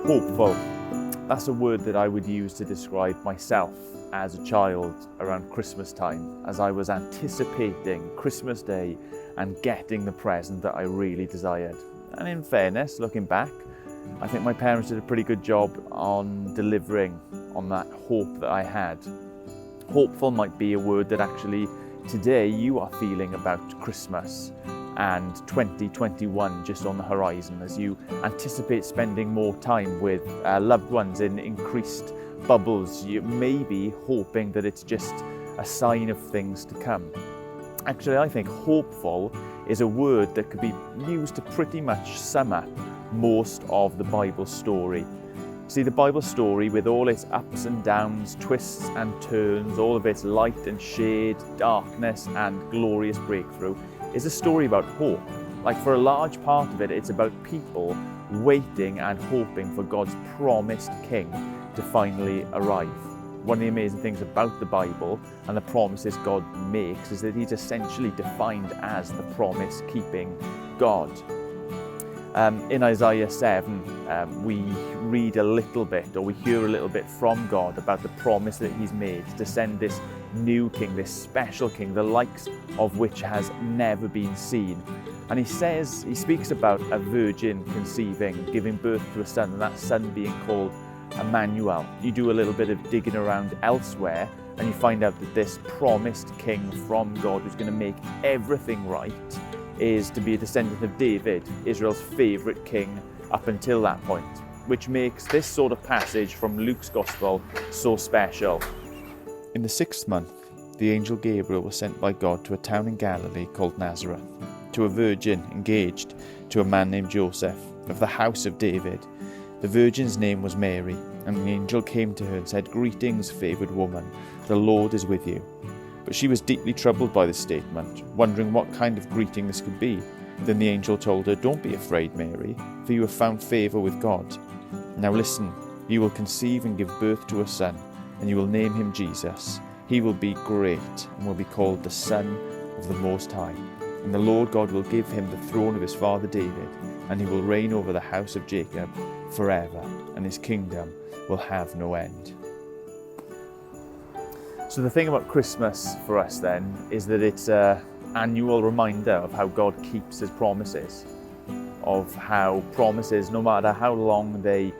Hopeful. That's a word that I would use to describe myself as a child around Christmas time, as I was anticipating Christmas Day and getting the present that I really desired. And in fairness, looking back, I think my parents did a pretty good job on delivering on that hope that I had. Hopeful might be a word that actually today you are feeling about Christmas and 2021 just on the horizon as you anticipate spending more time with loved ones in increased bubbles. You may be hoping that it's just a sign of things to come. Actually, I think hopeful is a word that could be used to pretty much sum up most of the Bible story. See, the Bible story, with all its ups and downs, twists and turns, all of its light and shade, darkness and glorious breakthrough, is a story about hope. Like, for a large part of it, it's about people waiting and hoping for God's promised king to finally arrive. One of the amazing things about the Bible and the promises God makes is that he's essentially defined as the promise-keeping God. In Isaiah 7, we read a little bit, or we hear a little bit from God about the promise that he's made to send this new king, this special king, the likes of which has never been seen. And he speaks about a virgin conceiving, giving birth to a son, and that son being called Emmanuel. You do a little bit of digging around elsewhere, and you find out that this promised king from God, who's going to make everything right, is to be a descendant of David, Israel's favourite king up until that point, which makes this sort of passage from Luke's Gospel so special. In the 6th month, the angel Gabriel was sent by God to a town in Galilee called Nazareth, to a virgin engaged to a man named Joseph, of the house of David. The virgin's name was Mary, and the angel came to her and said, "Greetings, favoured woman, the Lord is with you." But she was deeply troubled by this statement, wondering what kind of greeting this could be. Then the angel told her, "Don't be afraid, Mary, for you have found favour with God. Now listen, you will conceive and give birth to a son, and you will name him Jesus. He will be great and will be called the Son of the Most High. And the Lord God will give him the throne of his father David, and he will reign over the house of Jacob forever, and his kingdom will have no end." So the thing about Christmas for us then is that it's an annual reminder of how God keeps his promises, of how promises, no matter how long they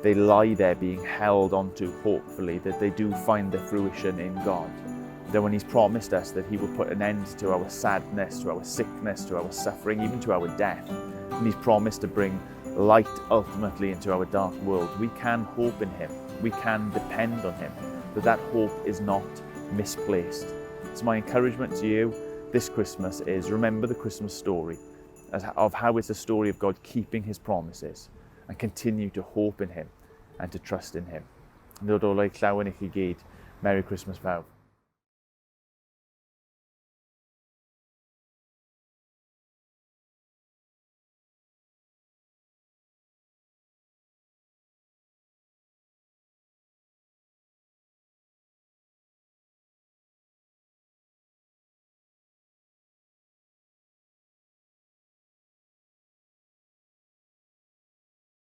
lie there being held onto, hopefully, that they do find their fruition in God. That when he's promised us that he will put an end to our sadness, to our sickness, to our suffering, even to our death, and he's promised to bring light ultimately into our dark world, we can hope in him, we can depend on him, that hope is not misplaced. So my encouragement to you this Christmas is, remember the Christmas story of how it's a story of God keeping his promises, and continue to hope in him and to trust in him. Nadolig, Llawen i chi gyd. Merry Christmas pawb.